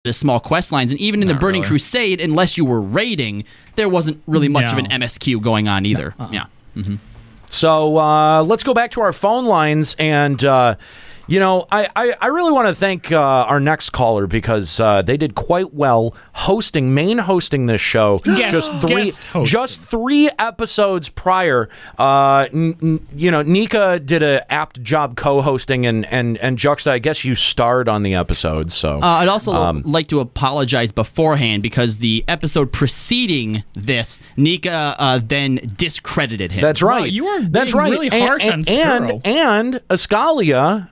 the small quest lines, and even in the Burning Crusade, unless you were raiding, there wasn't really much of an MSQ going on either. Yeah. Mm-hmm. So let's go back to our phone lines, and I really want to thank our next caller because they did quite well hosting this show. Just three episodes prior. Nika did an apt job co-hosting, and Juxta, I guess you starred on the episode. So I'd also like to apologize beforehand because the episode preceding this, Nika then discredited him. That's right. Wow, you are really harsh on Skuro. And Ascalia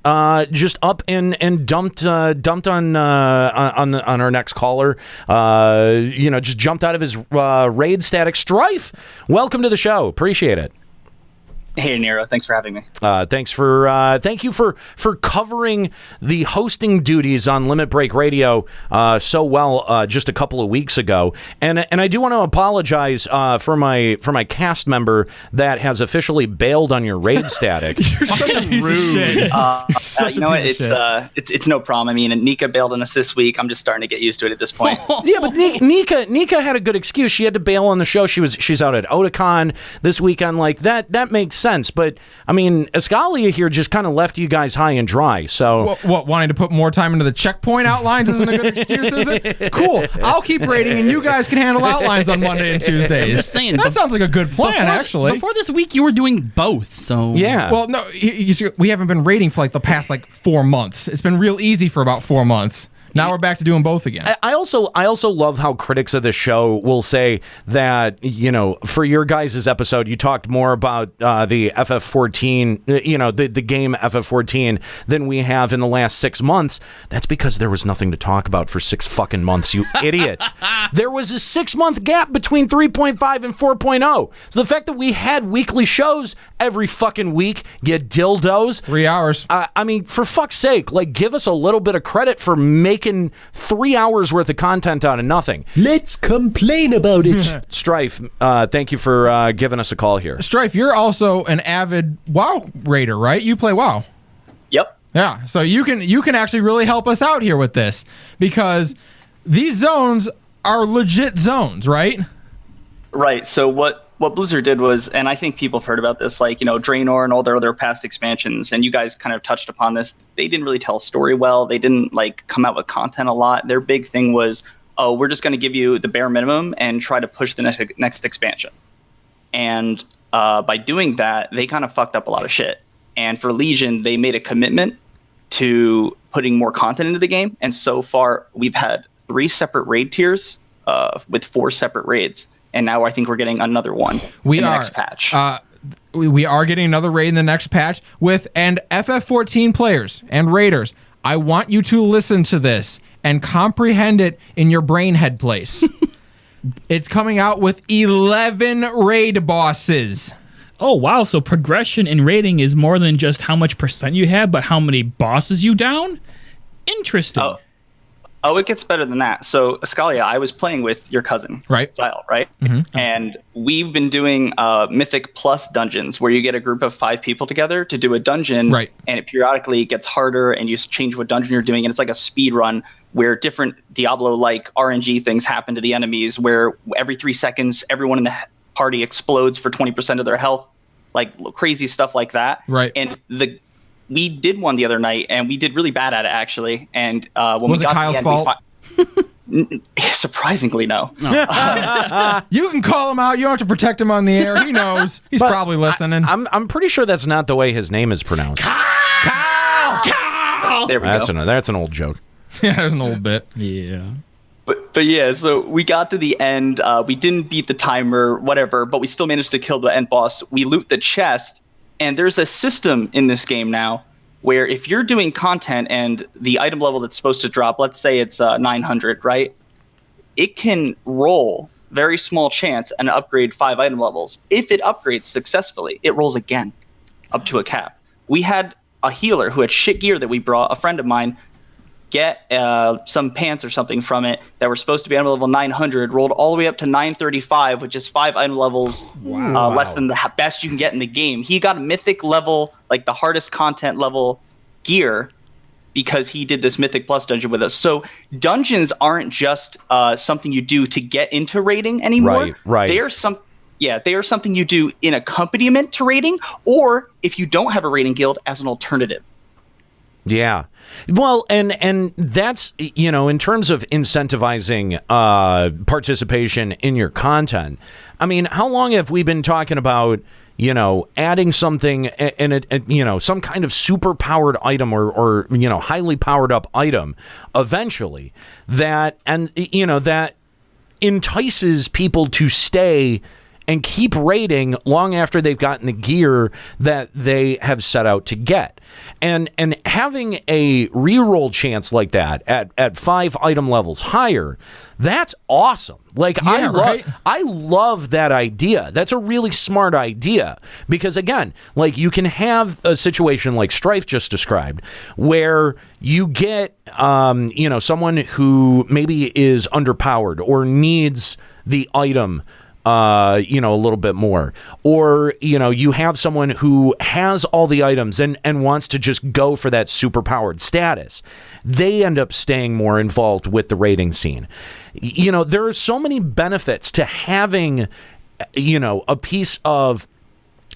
just up and dumped on our next caller. Just jumped out of his raid static. Strife, welcome to the show. Appreciate it. Hey, Nero. Thanks for having me. Thank you for covering the hosting duties on Limit Break Radio so well just a couple of weeks ago. And I do want to apologize for my cast member that has officially bailed on your raid static. You're such a piece of shit. You know what? It's no problem. I mean, Nika bailed on us this week. I'm just starting to get used to it at this point. Yeah, but Nika had a good excuse. She had to bail on the show. She's out at Otakon this weekend. Like that makes sense. But I mean, Ascalia here just kind of left you guys high and dry. So what? Wanting to put more time into the checkpoint outlines isn't a good excuse, is it? Cool. I'll keep rating, and you guys can handle outlines on Monday and Tuesdays. I'm just saying, that sounds like a good plan, actually. Before this week, you were doing both. So yeah. Well, no, you see, we haven't been rating for like the past 4 months. It's been real easy for about 4 months. Now we're back to doing both again. I also love how critics of the show will say that, for your guys' episode, you talked more about the FF14, the game FF14 than we have in the last 6 months. That's because there was nothing to talk about for 6 fucking months, you idiots. There was a 6-month gap between 3.5 and 4.0. So the fact that we had weekly shows every fucking week, you dildos. 3 hours. I mean, for fuck's sake, give us a little bit of credit for making 3 hours worth of content out of nothing. Let's complain about it. Strife, thank you for giving us a call here. Strife, you're also an avid WoW raider, right? You play WoW. Yep. Yeah, so you can actually really help us out here with this because these zones are legit zones, right? Right. So what Blizzard did was, and I think people have heard about this, Draenor and all their other past expansions, and you guys kind of touched upon this. They didn't really tell a story well. They didn't come out with content a lot. Their big thing was, we're just going to give you the bare minimum and try to push the next expansion. And by doing that, they kind of fucked up a lot of shit. And for Legion, they made a commitment to putting more content into the game. And so far, we've had 3 separate raid tiers with 4 separate raids. And now I think we're getting another one in the next patch. We are getting another raid in the next patch and FF14 players and raiders. I want you to listen to this and comprehend it in your brain head place. It's coming out with 11 raid bosses. Oh, wow. So progression in raiding is more than just how much percent you have, but how many bosses you down? Interesting. Oh, it gets better than that. So, Ascalia, I was playing with your cousin, right? Zyle, right? Mm-hmm. And we've been doing Mythic Plus dungeons where you get a group of 5 people together to do a dungeon, right? And it periodically gets harder, and you change what dungeon you're doing, and it's like a speed run where different Diablo-like RNG things happen to the enemies, where every 3 seconds, everyone in the party explodes for 20% of their health, crazy stuff like that. Right. And we did one the other night, and we did really bad at it, actually. And when was we got it Kyle's to the end, fault? Surprisingly, no. You can call him out. You don't have to protect him on the air. He knows. He's probably listening. I'm pretty sure that's not the way his name is pronounced. Kyle! There we go. That's an old joke. Yeah, there's an old bit. Yeah. But yeah, so we got to the end. We didn't beat the timer, whatever, but we still managed to kill the end boss. We loot the chest. And there's a system in this game now where if you're doing content and the item level that's supposed to drop, let's say it's 900, right? It can roll very small chance and upgrade 5 item levels. If it upgrades successfully, it rolls again up to a cap. We had a healer who had shit gear that we brought, a friend of mine, get some pants or something from it that were supposed to be item level 900, rolled all the way up to 935, which is 5 item levels less than the best you can get in the game. He got a mythic level, the hardest content level gear, because he did this Mythic Plus dungeon with us. So dungeons aren't just something you do to get into raiding anymore. Right. They are something you do in accompaniment to raiding, or if you don't have a raiding guild, as an alternative. Yeah. Well, and that's, in terms of incentivizing participation in your content, I mean, how long have we been talking about, adding something in some kind of super powered item or highly powered up item eventually that entices people to stay and keep raiding long after they've gotten the gear that they have set out to get. And having a reroll chance like that at 5 item levels higher, that's awesome. Like, right? I love that idea. That's a really smart idea because, again, like, you can have a situation like Strife just described where you get someone who maybe is underpowered or needs the item a little bit more, or you have someone who has all the items and wants to just go for that super powered status. They end up staying more involved with the raiding scene. There are so many benefits to having a piece of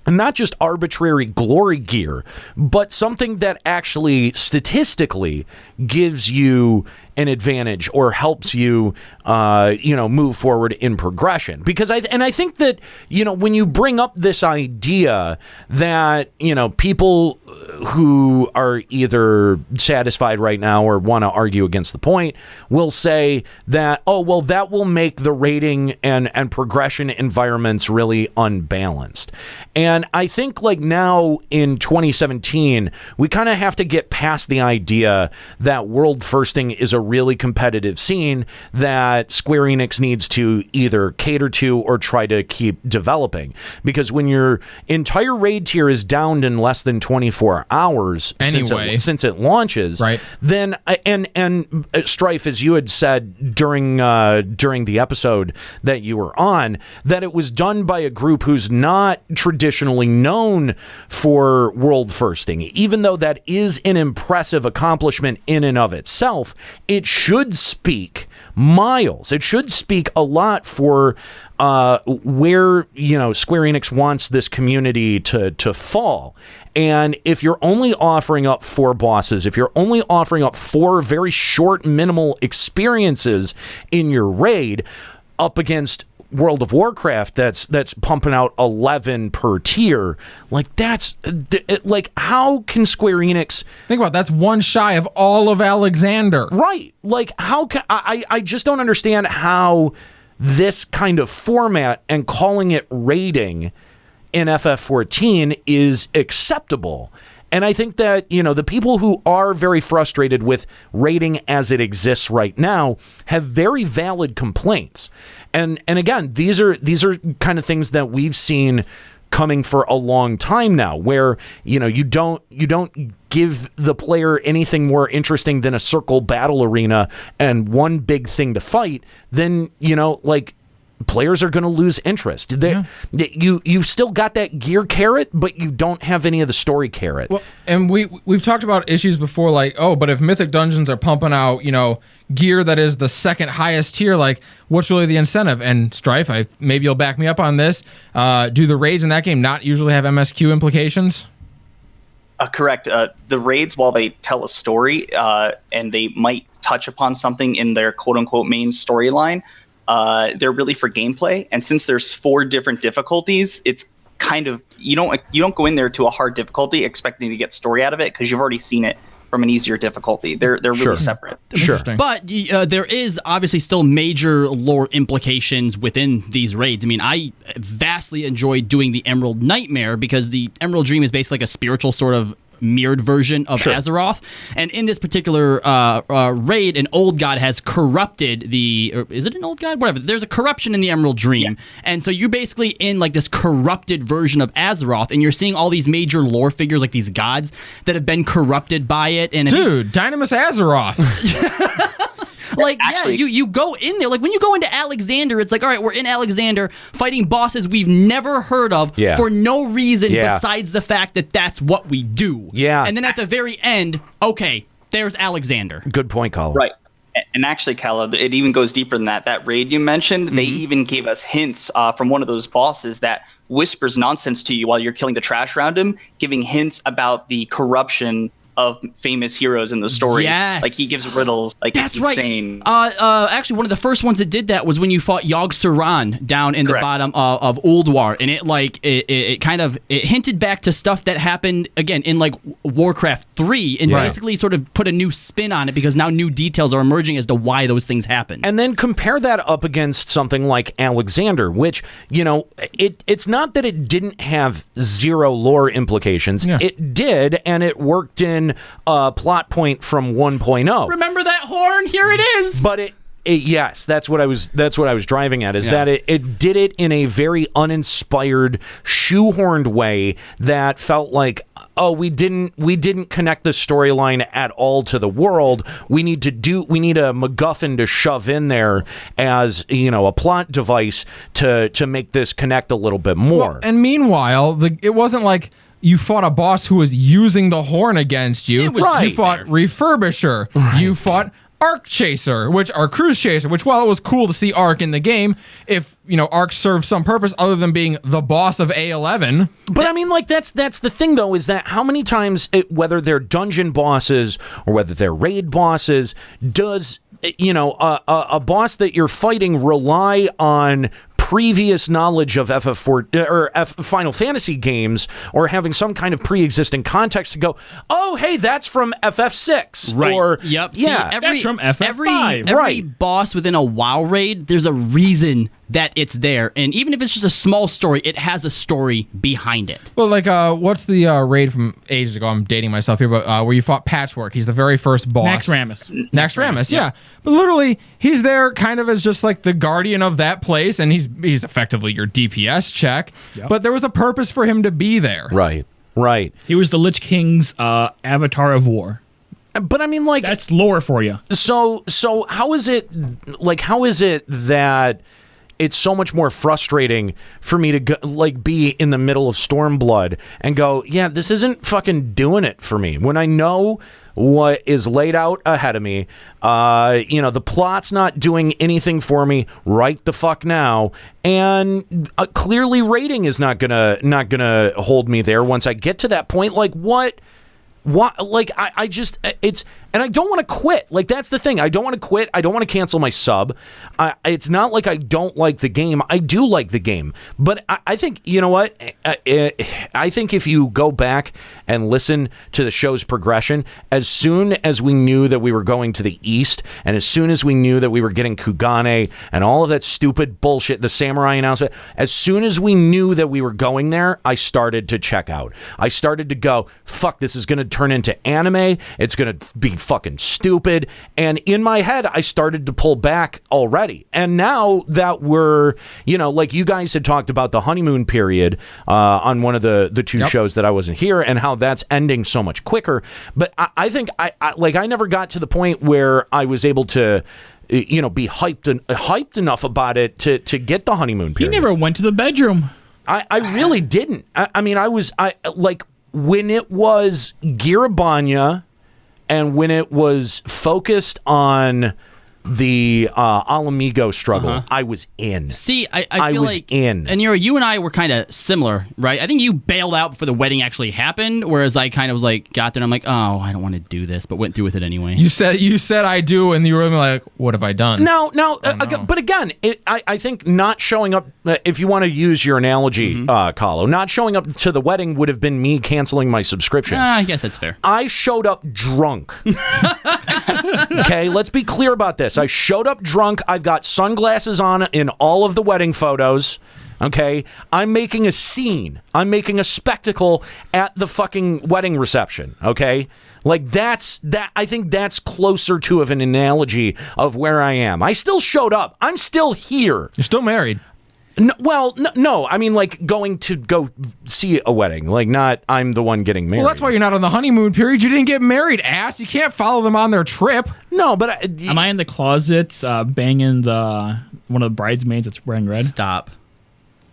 not just arbitrary glory gear, but something that actually statistically gives you an advantage or helps you, move forward in progression. Because I think that, when you bring up this idea that, people who are either satisfied right now or want to argue against the point will say that, oh, well, that will make the rating and progression environments really unbalanced. And I think like now in 2017, we kind of have to get past the idea that world firsting is a really competitive scene that Square Enix needs to either cater to or try to keep developing. Because when your entire raid tier is downed in less than 24 hours since it launches, right, then and Strife, as you had said during the episode that you were on, that it was done by a group who's not traditionally known for world firsting. Even though that is an impressive accomplishment in and of itself, it should speak miles. It should speak a lot for where Square Enix wants this community to fall. And if you're only offering up 4 bosses, if you're only offering up 4 very short, minimal experiences in your raid up against World of Warcraft that's pumping out 11 per tier, like that's like, how can Square Enix think about that's one shy of all of Alexander, right? Like, how can I just don't understand how this kind of format and calling it raiding in FF14 is acceptable. And I think that, the people who are very frustrated with raiding as it exists right now have very valid complaints. And again, these are kind of things that we've seen coming for a long time now, where you don't give the player anything more interesting than a circle battle arena and one big thing to fight, then players are going to lose interest. You've still got that gear carrot, but you don't have any of the story carrot. Well, and we've talked about issues before, like, oh, but if Mythic Dungeons are pumping out, gear that is the second highest tier, like, what's really the incentive? And Strife, maybe you'll back me up on this. Do the raids in that game not usually have MSQ implications? Correct. The raids, while they tell a story and they might touch upon something in their quote-unquote main storyline, they're really for gameplay. And since there's 4 different difficulties, it's kind of, you don't go in there to a hard difficulty expecting to get story out of it, because you've already seen it from an easier difficulty. They're really separate. Sure. But there is obviously still major lore implications within these raids. I mean, I vastly enjoyed doing the Emerald Nightmare, because the Emerald Dream is basically like a spiritual sort of mirrored version of Azeroth. And in this particular raid, an old god has corrupted is it an old god? Whatever. There's a corruption in the Emerald Dream. Yeah. And so you're basically in like this corrupted version of Azeroth, and you're seeing all these major lore figures, like these gods that have been corrupted by it. And Dynamis Azeroth. Like, actually, you go in there. Like, when you go into Alexander, it's like, all right, we're in Alexander fighting bosses we've never heard of for no reason besides the fact that that's what we do. Yeah. And then at the very end, okay, There's Alexander. Good point, Colin. Right. And actually, Kala, it even goes deeper than that. That raid you mentioned, they even gave us hints from one of those bosses that whispers nonsense to you while you're killing the trash around him, giving hints about the corruption of famous heroes in the story. Yes. Like, he gives riddles. Like, That's it's right. insane. Actually, one of the first ones that did that was when you fought Yogg Saron down in the Correct. bottom of Ulduar, and it kind of hinted back to stuff that happened again in like Warcraft 3, and basically sort of put a new spin on it because now new details are emerging as to why those things happened. And then compare that up against something like Alexander, which, you know, it's not that it didn't have zero lore implications. Yeah. It did, and it worked in a plot point from 1.0. Remember that horn? Here it is. But yes, that's what I was driving at, is that it did it in a very uninspired, shoehorned way that felt like, oh, we didn't connect the storyline at all to the world. We need a MacGuffin to shove in there as, you know, a plot device to make this connect a little bit more. Well, and meanwhile, it wasn't like you fought a boss who was using the horn against you. It was You fought Refurbisher. You fought Arc Chaser, Cruise Chaser, which, while it was cool to see Arc in the game, if, you know, Arc served some purpose other than being the boss of A11. But I mean, like, that's the thing, though, is that how many times, whether they're dungeon bosses or whether they're raid bosses, does, you know, a boss that you're fighting rely on previous knowledge of FF4 or Final Fantasy games, or having some kind of pre-existing context to go, oh, hey, that's from FF6. Right. Or, yep. Yeah. See, That's from FF5. Every boss within a WoW raid, there's a reason that it's there. And even if it's just a small story, it has a story behind it. Well, like, what's the raid from ages ago? I'm dating myself here, but where you fought Patchwork. He's the very first boss. Nax Ramus, yeah. But literally, he's there kind of as just like the guardian of that place, and he's effectively your DPS check. Yep. But there was a purpose for him to be there. Right. He was the Lich King's avatar of war. But I mean, like, That's lore for you. So how is it that it's so much more frustrating for me to go, like, be in the middle of Stormblood and go, yeah, this isn't fucking doing it for me, when I know what is laid out ahead of me. You know, the plot's not doing anything for me right the fuck now, and clearly rating is not gonna hold me there once I get to that point. Like, what? Like, I just, it's, and I don't want to quit. Like, that's the thing. I don't want to quit. I don't want to cancel my sub. It's not like I don't like the game. I do like the game. But I think, you know what? I think if you go back and listen to the show's progression, as soon as we knew that we were going to the east, and as soon as we knew that we were getting Kugane and all of that stupid bullshit, the samurai announcement, as soon as we knew that we were going there, I started to check out. I started to go, fuck, this is going to turn into anime. It's going to be fucking stupid. And in my head, I started to pull back already. And now that we're, you know, like you guys had talked about the honeymoon period on one of the two shows that I wasn't here, and how that's ending so much quicker. But I think I never got to the point where I was able to, you know, be hyped enough about it to get the honeymoon period. He never went to the bedroom. I really didn't. I mean, I like, when it was Girabanya and when it was focused on the Alamigo struggle, I was in. See, I feel was like in. And you and I were kind of similar, right? I think you bailed out before the wedding actually happened, whereas I kind of was like, got there and I'm like, oh, I don't want to do this, but went through with it anyway. You said I do, and you were like, what have I done? No. But again, I think not showing up, if you want to use your analogy, Kahlo, not showing up to the wedding would have been me canceling my subscription. I guess that's fair. I showed up drunk. Okay, let's be clear about this. I showed up drunk. I've got sunglasses on in all of the wedding photos. Okay, I'm making a scene. I'm making a spectacle at the fucking wedding reception. Okay, like that. I think that's closer to of an analogy of where I am. I still showed up. I'm still here. You're still married. No. I mean, like, going to go see a wedding. Like, not I'm the one getting married. Well, that's why you're not on the honeymoon period. You didn't get married, ass. You can't follow them on their trip. No, but Am I in the closet banging one of the bridesmaids that's wearing red? Stop.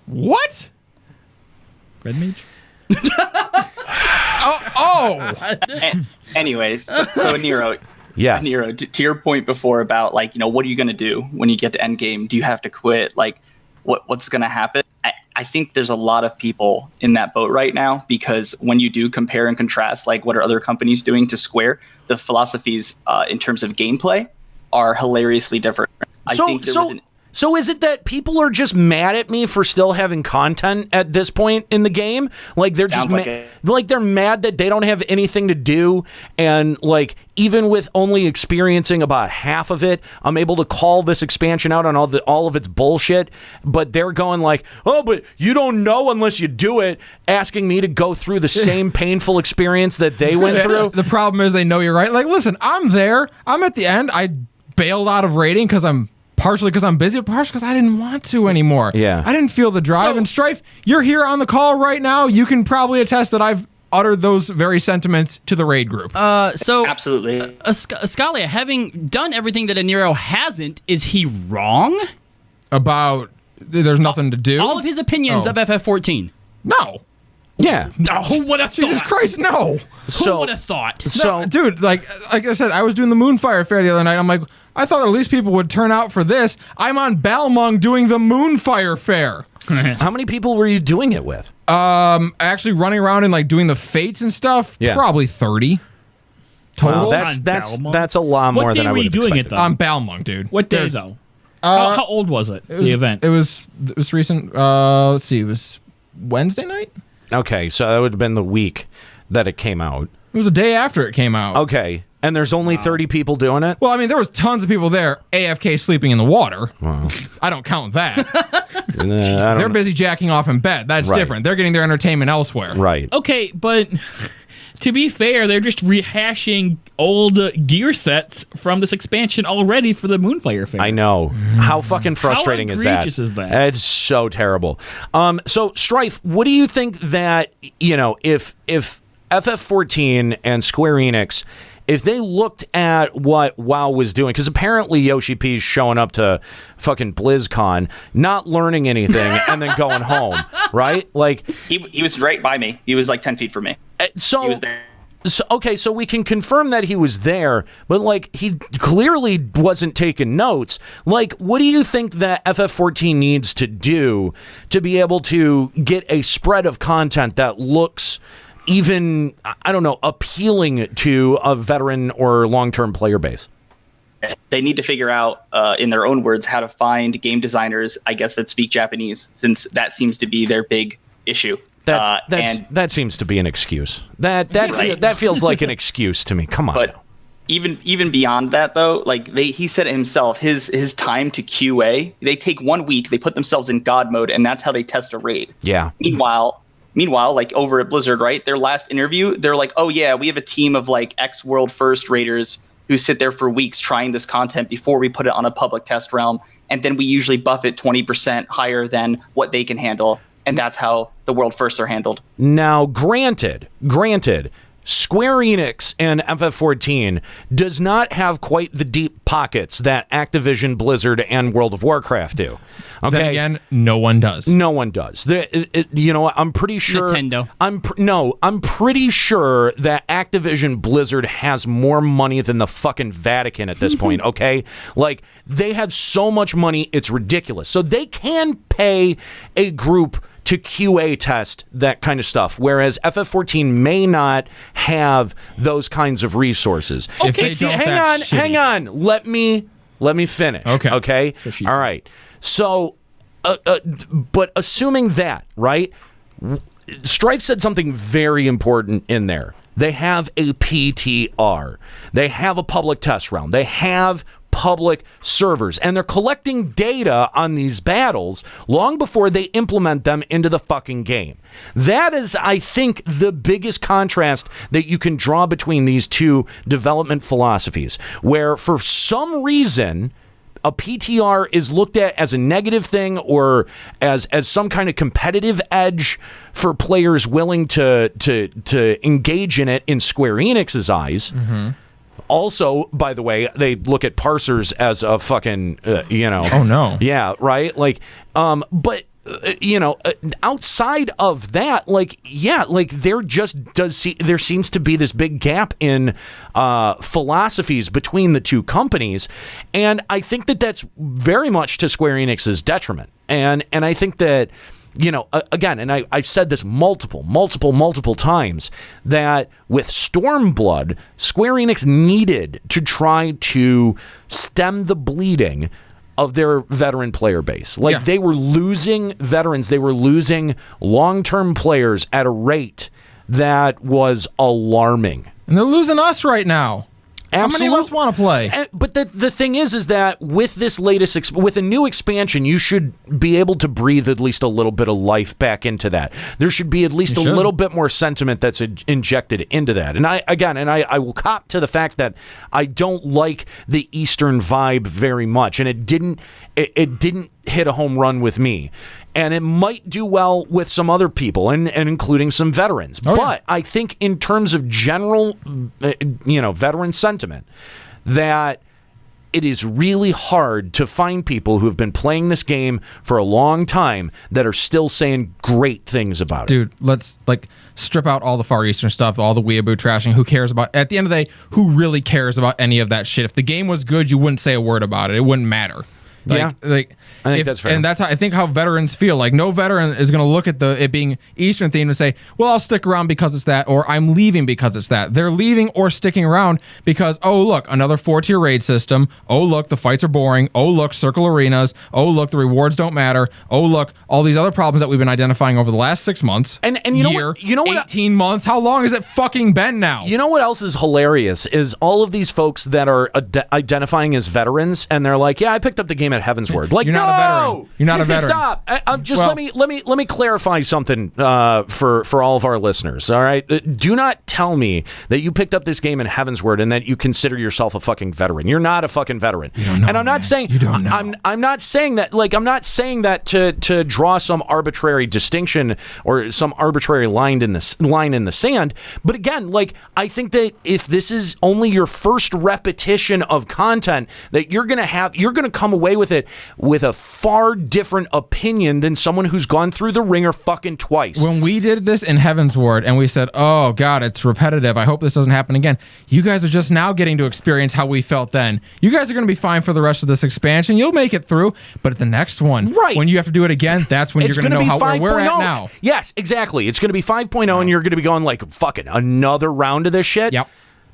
What? Red mage? Anyways, so Nero. Yes. Nero, to your point before about like, what are you going to do when you get to end game? Do you have to quit? Like, what's going to happen? I think there's a lot of people in that boat right now, because when you do compare and contrast, like what are other companies doing to Square, the philosophies in terms of gameplay are hilariously different. So is it that people are just mad at me for still having content at this point in the game? Like they're just like they're mad that they don't have anything to do, and like even with only experiencing about half of it, I'm able to call this expansion out on all of its bullshit. But they're going like, oh, but you don't know unless you do it, asking me to go through the same painful experience that they went through. The problem is they know you're right. Like, listen, I'm there. I'm at the end. I bailed out of raiding partially because I'm busy, but partially because I didn't want to anymore. Yeah. I didn't feel the drive. And Strife, you're here on the call right now. You can probably attest that I've uttered those very sentiments to the raid group. So absolutely. Scalia, having done everything that Nero hasn't, is he wrong About there's nothing to do? all of his opinions of FF14? No. Yeah. Oh, who would have thought? Jesus Christ, no. Who would have thought? No, dude, like I said, I was doing the Moonfire Fair the other night. I'm like, I thought at least people would turn out for this. I'm on Balmung doing the Moonfire Fair. How many people were you doing it with? Actually running around and like doing the fates and stuff. Yeah. Probably 30 total. Wow, On Balmung? that's a lot more What than day I were would you have doing expected. it though? On Balmung, dude. What day There's- though? How old was it? The event. It was recent. Let's see. It was Wednesday night. Okay, so that would have been the week that it came out. It was the day after it came out. Okay, and there's only 30 people doing it? Well, I mean, there was tons of people there, AFK sleeping in the water. Wow. I don't count that. They're busy jacking off in bed. That's Right. different. They're getting their entertainment elsewhere. Right. Okay, but to be fair, they're just rehashing old gear sets from this expansion already for the Moonfire Fair. I know. How fucking frustrating is that? egregious is that? It's so terrible. So, Strife, what do you think that, if FF14 and Square Enix, if they looked at what WoW was doing, because apparently Yoshi P's showing up to fucking BlizzCon, not learning anything, and then going home, right? Like He was right by me. He was like 10 feet from me. so. He was there. So we can confirm that he was there, but like he clearly wasn't taking notes. Like, what do you think that FF14 needs to do to be able to get a spread of content that looks even, I don't know, appealing to a veteran or long-term player base? They need to figure out, in their own words, how to find game designers, I guess, that speak Japanese, since that seems to be their big issue. That seems to be an excuse. That feels like an excuse to me. Come on. But now. even beyond that, though, like he said it himself, his time to QA, they take 1 week, they put themselves in God mode, and that's how they test a raid. Yeah. Meanwhile, like over at Blizzard, right? Their last interview, they're like, oh yeah, we have a team of like ex-World First raiders who sit there for weeks trying this content before we put it on a public test realm, and then we usually buff it 20% higher than what they can handle. And that's how the World Firsts are handled. Now, granted, Square Enix and FF14 does not have quite the deep pockets that Activision, Blizzard, and World of Warcraft do. Okay. Then again, no one does. No one does. I'm pretty sure. Nintendo. I'm pretty sure that Activision Blizzard has more money than the fucking Vatican at this point. Okay, like they have so much money, it's ridiculous. So they can pay a group to QA test that kind of stuff, whereas FF14 may not have those kinds of resources. Okay, hang on. Let me finish. Okay. All right. So, but assuming that, right? Strife said something very important in there. They have a PTR. They have a public test round. They have public servers, and they're collecting data on these battles long before they implement them into the fucking game. That is, I think, the biggest contrast that you can draw between these two development philosophies, where for some reason a PTR is looked at as a negative thing or as some kind of competitive edge for players willing to engage in it in Square Enix's eyes. Mm-hmm. Also, by the way, they look at parsers as a fucking, Oh, no. Yeah, right? Like, but outside of that, there seems to be this big gap in philosophies between the two companies, and I think that that's very much to Square Enix's detriment. And I think that, again, and I've said this multiple times, that with Stormblood, Square Enix needed to try to stem the bleeding of their veteran player base. They were losing veterans. They were losing long-term players at a rate that was alarming. And they're losing us right now. Absolutely. How many of us want to play? But the thing is that with this latest, with a new expansion, you should be able to breathe at least a little bit of life back into that. There should be at least a little bit more sentiment that's injected into that. And I will cop to the fact that I don't like the Eastern vibe very much, and it didn't hit a home run with me. And it might do well with some other people, and including some veterans. But I think in terms of general, veteran sentiment, that it is really hard to find people who have been playing this game for a long time that are still saying great things about it. Dude, let's strip out all the Far Eastern stuff, all the weeaboo trashing. Who cares about? At the end of the day, who really cares about any of that shit? If the game was good, you wouldn't say a word about it. It wouldn't matter. I think that's fair. And that's how veterans feel. No veteran is going to look at it being Eastern themed and say, well, I'll stick around because it's that, or I'm leaving because it's that. They're leaving or sticking around because, oh, look, another 4-tier raid system. Oh, look, the fights are boring. Oh, look, circle arenas. Oh, look, the rewards don't matter. Oh, look, all these other problems that we've been identifying over the last 6 months. And you know what? 18 months. How long has it fucking been now? You know what else is hilarious is all of these folks that are identifying as veterans, and they're like, yeah, I picked up the game at Heavensward. You're not a veteran. You're not a veteran. Stop. Let me clarify something for all of our listeners. All right, do not tell me that you picked up this game in Heavensward and that you consider yourself a fucking veteran. You're not a fucking veteran. You don't know, and I'm not saying you don't know. I'm not saying that. I'm not saying that to draw some arbitrary distinction or some arbitrary line in the sand. But again, I think that if this is only your first repetition of content, that you're gonna come away with it with a far different opinion than someone who's gone through the ringer fucking twice. When we did this in Heavensward and we said, oh God, it's repetitive, I hope this doesn't happen again, you guys are just now getting to experience how we felt then. You guys are going to be fine for the rest of this expansion. You'll make it through. But at the next one, when you have to do it where that's when you're going to know where we're at now. Yes, exactly. It's going to be 5.0 and you're going to be going fucking another round of this shit. Yep.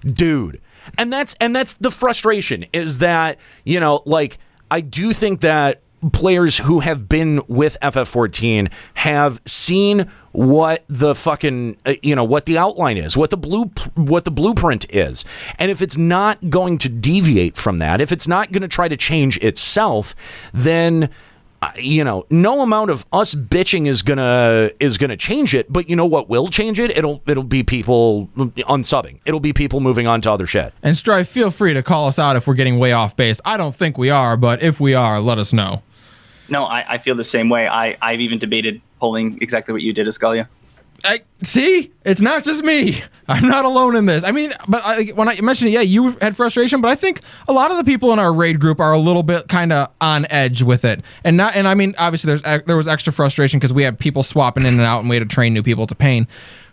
Dude. And that's the frustration is that, I do think that players who have been with FF14 have seen what the fucking what the outline is, what the blueprint is, and if it's not going to deviate from that, if it's not going to try to change itself, then no amount of us bitching is gonna change it. But you know what will change it? It'll be people unsubbing. It'll be people moving on to other shit. And Strife, feel free to call us out if we're getting way off base. I don't think we are, but if we are, let us know. No, I feel the same way. I've even debated pulling exactly what you did, Escalia. See, it's not just me. I'm not alone in this. I mean, but when I mentioned it, yeah, you had frustration, but I think a lot of the people in our raid group are a little bit kind of on edge with it, and I mean, obviously there was extra frustration because we had people swapping in and out, and we had to train new people to pain,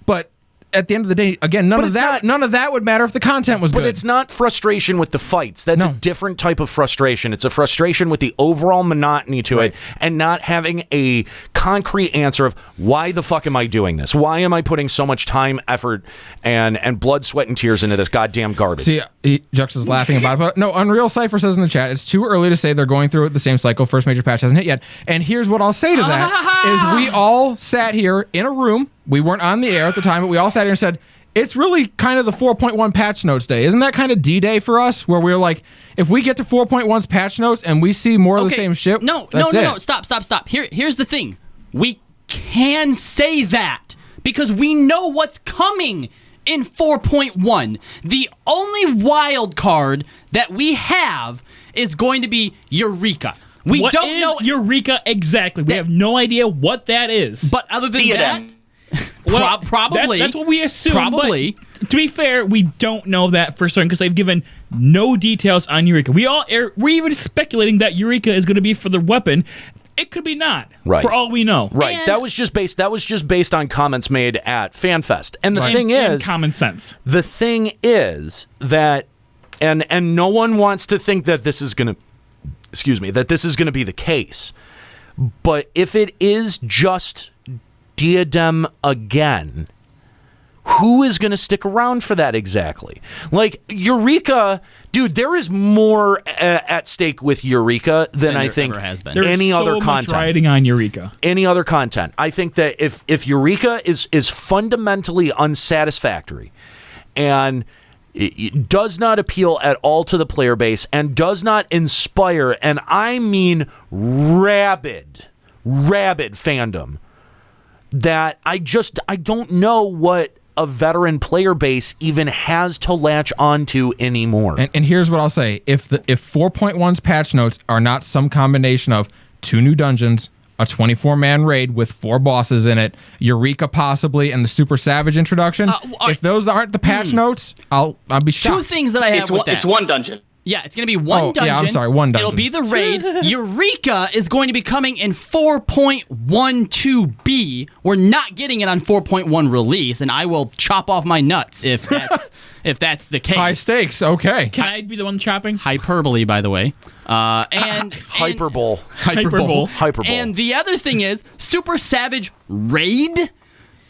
but. At the end of the day, again, none of that would matter if the content was good. But it's not frustration with the fights. That's a different type of frustration. It's a frustration with the overall monotony to it and not having a concrete answer of why the fuck am I doing this? Why am I putting so much time, effort, and blood, sweat, and tears into this goddamn garbage? See, Jux is laughing about it. But no, Unreal Cypher says in the chat, it's too early to say they're going through the same cycle. First major patch hasn't hit yet. And here's what I'll say to that, is we all sat here in a room. We weren't on the air at the time, but we all sat here and said, it's really kind of the 4.1 patch notes day. Isn't that kind of D-Day for us? Where we're like, if we get to 4.1's patch notes and we see more of the same shit, No. Stop. Here's the thing. We can say that because we know what's coming in 4.1. The only wild card that we have is going to be Eureka. We don't know Eureka exactly. We have no idea what that is. But other than that... Well, probably. That's what we assume. Probably. But to be fair, we don't know that for certain because they've given no details on Eureka. We're even speculating that Eureka is going to be for the weapon. It could be not. Right. For all we know. Right. And- That was just based on comments made at FanFest. And the thing And is, common sense. the thing is that, and no one wants to think that this is going to be the case. But if it is just Diadem again, who is going to stick around for that exactly? Like, Eureka, dude, there is more at stake with Eureka than I there think ever has been. There's any so other much content. riding on Eureka. Any other content. I think that if Eureka is fundamentally unsatisfactory and it does not appeal at all to the player base and does not inspire, and I mean rabid fandom, that I don't know what a veteran player base even has to latch onto anymore. And here's what I'll say: if 4.1's patch notes are not some combination of 2 new dungeons, a 24-man raid with 4 bosses in it, Eureka possibly, and the Super Savage introduction, if those aren't the patch notes, I'll be shocked. 2 things that I have with that. It's one dungeon. Yeah, it's going to be one Oh, dungeon. yeah, I'm sorry, one dungeon. It'll be the raid. Eureka is going to be coming in 4.12b. We're not getting it on 4.1 release, and I will chop off my nuts if that's the case. High stakes. Okay. Can I be the one chopping? Hyperbole, by the way. And Hyperbole. Hyperbole. And the other thing is Super Savage Raid.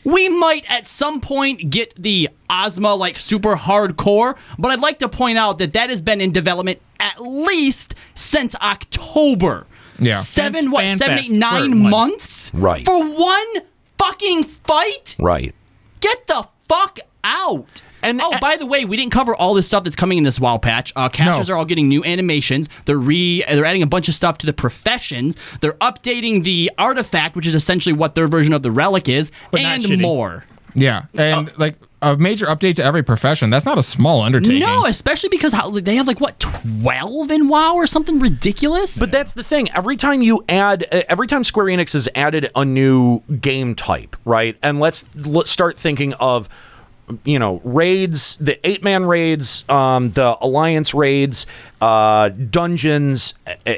We might at some point get the Ozma like super hardcore, but I'd like to point out that has been in development at least since October. Yeah. 7, Since 8, FanFest 9 for months? Right. For one fucking fight? Right. Get the fuck out. And by the way, we didn't cover all this stuff that's coming in this WoW patch. Casters are all getting new animations. They're adding a bunch of stuff to the professions. They're updating the artifact, which is essentially what their version of the relic is, But not and shitty. more. Yeah, and like a major update to every profession. That's not a small undertaking. No, especially because they have 12 in WoW or something ridiculous. But that's the thing. Every time Square Enix has added a new game type, right? And let's start thinking of, raids, the 8-man raids, the Alliance raids, dungeons,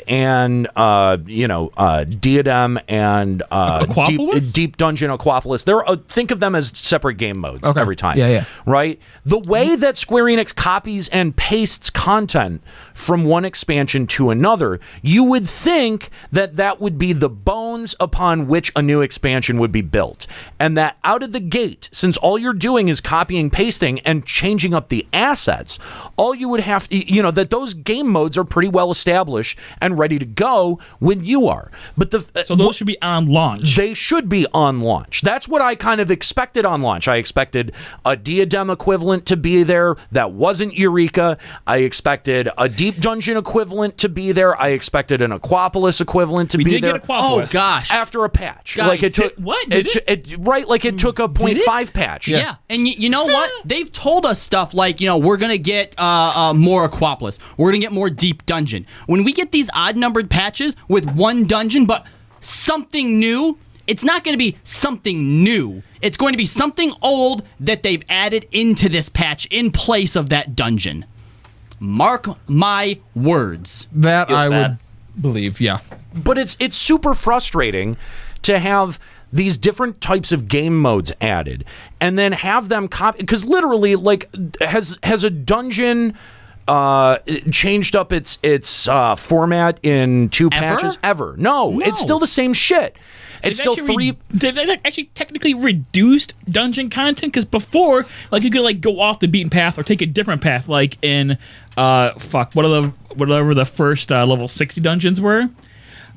and Diadem and Aquapolis? Deep Dungeon Aquapolis. Think of them as separate game modes every time. Yeah. Right? The way that Square Enix copies and pastes content from one expansion to another, you would think that would be the bones upon which a new expansion would be built. And that out of the gate, since all you're doing is copying, pasting, and changing up the assets, all you would have to, that those game modes are pretty well established and ready to go when you are. But So those should be on launch. they should be on launch. That's what I kind of expected on launch. I expected a Diadem equivalent to be there that wasn't Eureka. I expected a Deep Dungeon equivalent to be there. I expected an Aquapolis equivalent to We be did there. get Aquapolis. Oh gosh. After a patch. Guys, like it took what? Did it? right, like it took a 0.5 patch. Yeah. And you know what? They've told us stuff like, we're going to get more Aquapolis. We're going to get more Deep Dungeon. When we get these odd-numbered patches with one dungeon, but something new, it's not going to be something new. It's going to be something old that they've added into this patch in place of that dungeon. Mark my words. That Feels I bad. would believe. Yeah. But it's super frustrating to have these different types of game modes added and then have them copy, because literally, has a dungeon changed up its format in 2 patches ever? No, it's still the same shit. It's still 3. They've actually technically reduced dungeon content, because before, you could go off the beaten path or take a different path, like in whatever the first level 60 dungeons were.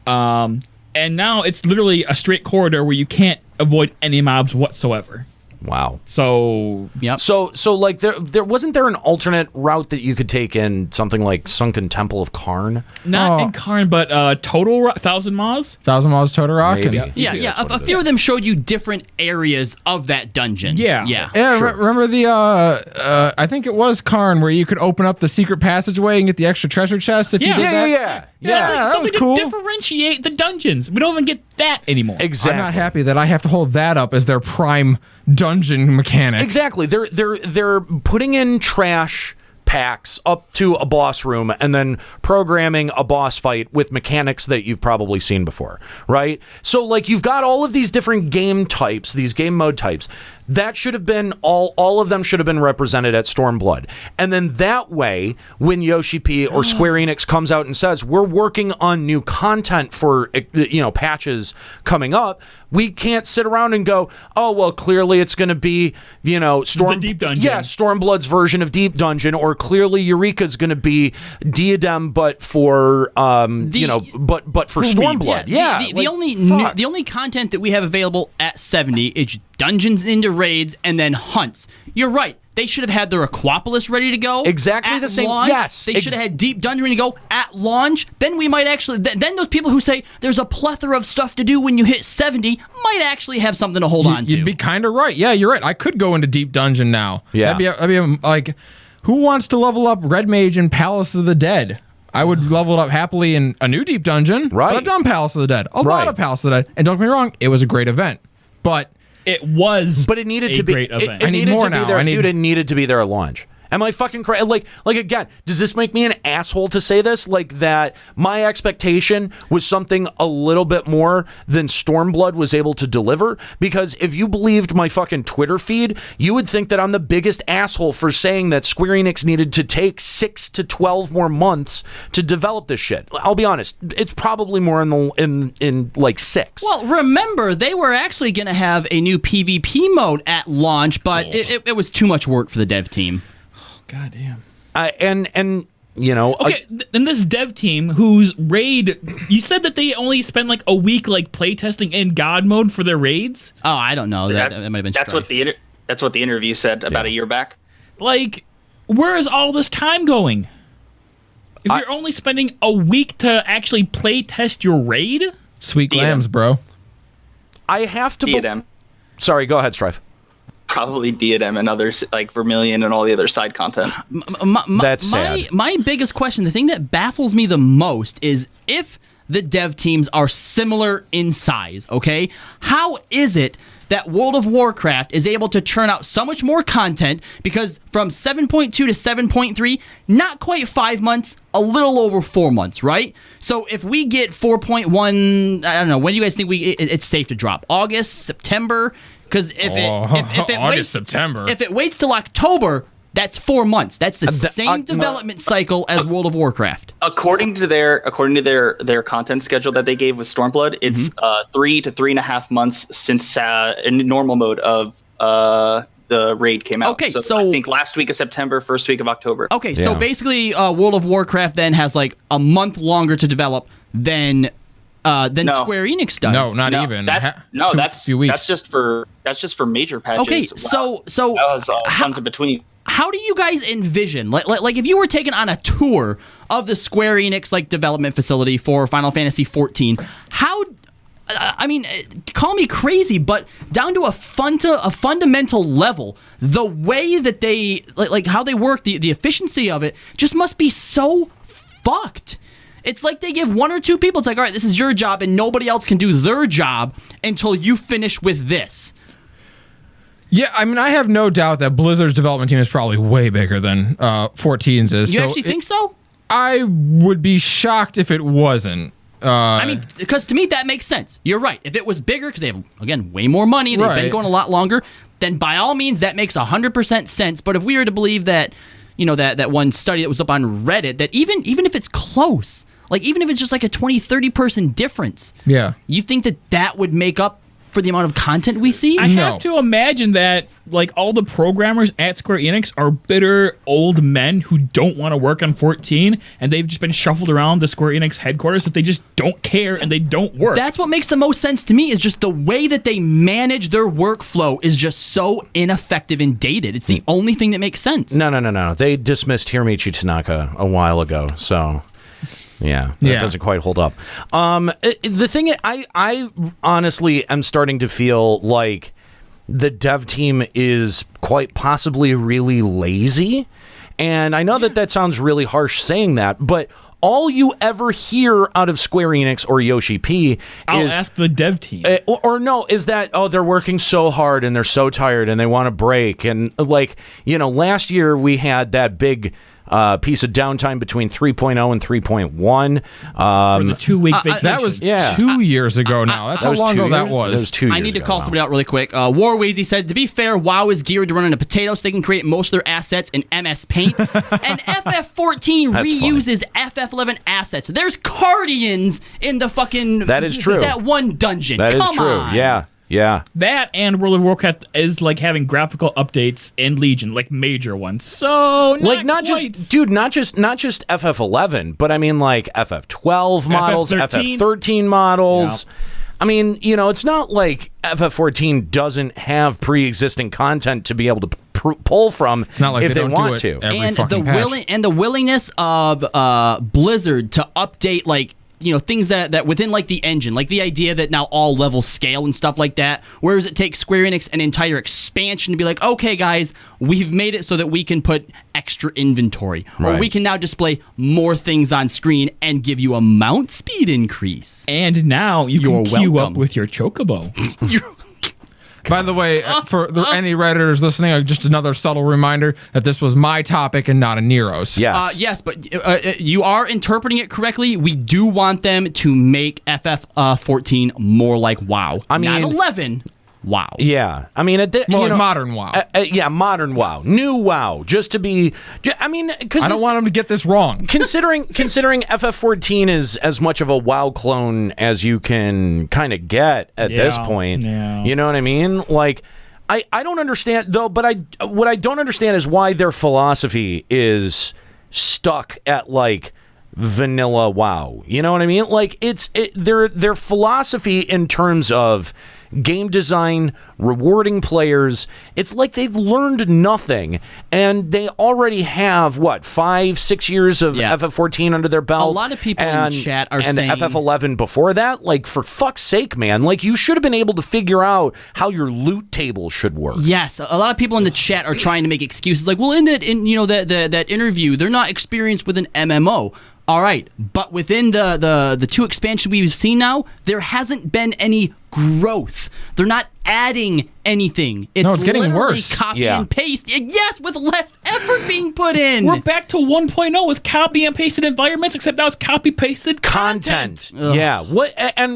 And now it's literally a straight corridor where you can't avoid any mobs whatsoever. Wow. So Yep. So there wasn't there an alternate route that you could take in something like Sunken Temple of Karn? not in Karn, but total 1,000 Moz. 1,000 Miles Total Maybe. and Yeah, that's what a it few is. of them showed you different areas of that dungeon. Yeah. Yeah. Yeah, Sure. remember the I think it was Karn where you could open up the secret passageway and get the extra treasure chest if you Yeah. did that. Yeah. that was Something cool. to differentiate the dungeons. We don't even get that anymore. Exactly. I'm not happy that I have to hold that up as their prime dungeon mechanic. Exactly. They're putting in trash packs up to a boss room and then programming a boss fight with mechanics that you've probably seen before, right? So like you've got all of these different game types, these game mode types. That should have been all of them should have been represented at Stormblood. And then that way, when Yoshi P or Square Enix comes out and says, we're working on new content for, patches coming up, we can't sit around and go, oh, well, clearly it's going to be, the Deep Dungeon. Yeah, Stormblood's version of Deep Dungeon, or clearly Eureka's going to be Diadem, but for, but for Stormblood. Yeah. The only content that we have available at 70 is dungeons into raids and then hunts. You're right. They should have had their Aquapolis ready to go. Exactly at the same. Launch. Yes. They should have had Deep Dungeon ready to go at launch. Then we might actually. Then those people who say there's a plethora of stuff to do when you hit 70 might actually have something to hold on to. You'd be kind of right. Yeah, you're right. I could go into Deep Dungeon now. Yeah. That'd be like, who wants to level up Red Mage in Palace of the Dead? I would level it up happily in a new Deep Dungeon. Right. But I've done Palace of the Dead. A lot of Palace of the Dead. And don't get me wrong, it was a great event. But it was, but it needed to be. Great event. I need more now. Dude, it needed to be there at launch. Am I fucking crazy? Like again, does this make me an asshole to say this? Like that my expectation was something a little bit more than Stormblood was able to deliver? Because if you believed my fucking Twitter feed, you would think that I'm the biggest asshole for saying that Square Enix needed to take 6 to 12 more months to develop this shit. I'll be honest, it's probably more in like 6. Well, remember, they were actually going to have a new PvP mode at launch, but it was too much work for the dev team. God damn. Okay, then this dev team whose raid, you said that they only spent like a week like playtesting in God mode for their raids? Oh, I don't know. That might have been that's Strife. that's what the interview said about a year back. Like, where is all this time going? If you're only spending a week to actually play test your raid? Sweet Diadem. lambs, bro. I have to. Diadem. Sorry, go ahead, Strife. Probably Diadem and others like Vermilion and all the other side content. That's sad. My biggest question, the thing that baffles me the most is if the dev teams are similar in size, okay? How is it that World of Warcraft is able to churn out so much more content? Because from 7.2 to 7.3, not quite 5 months, a little over 4 months, right? So if we get 4.1, I don't know, when do you guys think it's safe to drop? August, September? Because if it waits, September. If it waits till October, that's 4 months. That's the same development cycle as World of Warcraft. According to their content schedule that they gave with Stormblood, it's 3 to 3.5 months since in normal mode of the raid came out. Okay, so I think last week of September, first week of October. Okay, so basically, World of Warcraft then has like a month longer to develop than Square Enix does. No, not even. That's few weeks. That's just for major patches. Okay, so that was ones in between. How do you guys envision, like if you were taken on a tour of the Square Enix like development facility for Final Fantasy XIV, how? I mean, call me crazy, but down to a fundamental level, the way that they like how they work, the efficiency of it just must be so fucked. It's like they give 1 or 2 people, it's like, all right, this is your job, and nobody else can do their job until you finish with this. Yeah, I mean, I have no doubt that Blizzard's development team is probably way bigger than 14's is. You actually think so? I would be shocked if it wasn't. I mean, because to me, that makes sense. You're right. If it was bigger, because they have, again, way more money, they've been going a lot longer, then by all means, that makes 100% sense. But if we were to believe that, that one study that was up on Reddit, that even if it's close, like even if it's just like a 20, 30 person difference, you think that would make up for the amount of content we see? I have to imagine that like all the programmers at Square Enix are bitter old men who don't want to work on 14, and they've just been shuffled around the Square Enix headquarters that they just don't care and they don't work. That's what makes the most sense to me, is just the way that they manage their workflow is just so ineffective and dated. It's the only thing that makes sense. No. They dismissed Hiromichi Tanaka a while ago, so... Yeah, that doesn't quite hold up. The thing I honestly am starting to feel like the dev team is quite possibly really lazy. And I know that sounds really harsh saying that, but all you ever hear out of Square Enix or Yoshi P I'll ask the dev team. Is that, they're working so hard and they're so tired and they want to break. And like, last year we had that big piece of downtime between 3.0 and 3.1. For the 2-week vacation. That was Yeah. 2 years ago now. That's how was long 2 ago that years? was. That was 2 years I need to ago, call wow. somebody out really quick. Warweezy said, to be fair, WoW is geared to run into potatoes. They can create most of their assets in MS Paint. And FF14 That's reuses FF11 assets. There's Cardians in the fucking... That is true. That one dungeon. That is Come true. on. Yeah. That and World of Warcraft is like having graphical updates in Legion, like major ones. So Not just FF11, but I mean like FF12 models, FF13 models. Yeah. I mean, it's not like FF14 doesn't have pre-existing content to be able to pull from It's not like if they they don't want do it to. every And fucking patch. the willingness of Blizzard to update things that within like the engine, like the idea that now all levels scale and stuff like that, whereas it takes Square Enix an entire expansion to be like, okay guys, we've made it so that we can put extra inventory, or Right. we can now display more things on screen and give you a mount speed increase. And now you You're can queue welcome. up with your chocobo. By the way, for any Redditors listening, just another subtle reminder that this was my topic and not a Nero's. Yes. Yes, but you are interpreting it correctly. We do want them to make FF14 more like WoW. I mean- not 11. WoW. Yeah. I mean, More like modern WoW. yeah, modern WoW, new WoW, just to be. I mean, because I don't want them to get this wrong. considering FF14 is as much of a WoW clone as you can kind of get at this Yeah, point. yeah. You know what I mean? Like, I don't understand though. But what I don't understand is why their philosophy is stuck at like vanilla WoW. You know what I mean? Like their philosophy in terms of game design, rewarding players, it's like they've learned nothing, and they already have 5-6 years of Yeah. FF14 under their belt. A lot of people in chat are and saying- FF11 before that. Like, for fuck's sake, man! Like, you should have been able to figure out how your loot table should work. Yes, a lot of people in the chat are trying to make excuses like, well, in that interview, they're not experienced with an MMO. All right, but within the 2 expansions we've seen now, there hasn't been any growth. They're not adding anything. No, it's getting literally worse. Copy Yeah. and paste. Yes, with less effort being put in. We're back to 1.0 with copy and pasted environments, except now it's copy pasted content. Yeah.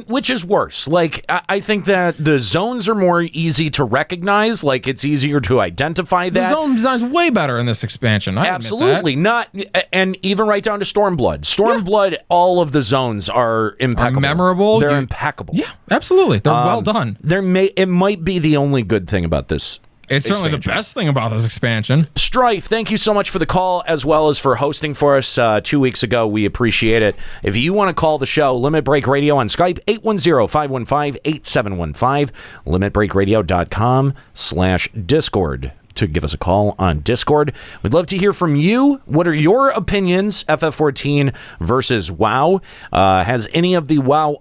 Which is worse? Like, I think that the zones are more easy to recognize. Like, it's easier to identify The that. zone design's way better in this expansion. I admit Absolutely not, and even right down to Stormblood. Stormblood, all of the zones are impeccable, memorable. They're impeccable. that. Yeah, absolutely. They're well done. It might be the only good thing about this. It's certainly the expansion. best thing about this expansion. Strife, thank you so much for the call, as well as for hosting for us 2 weeks ago. We appreciate it. If you want to call the show, Limit Break Radio on Skype, 810-515-8715, limitbreakradio.com/Discord to give us a call on Discord. We'd love to hear from you. What are your opinions, FF14 versus WoW? Has any of the WoW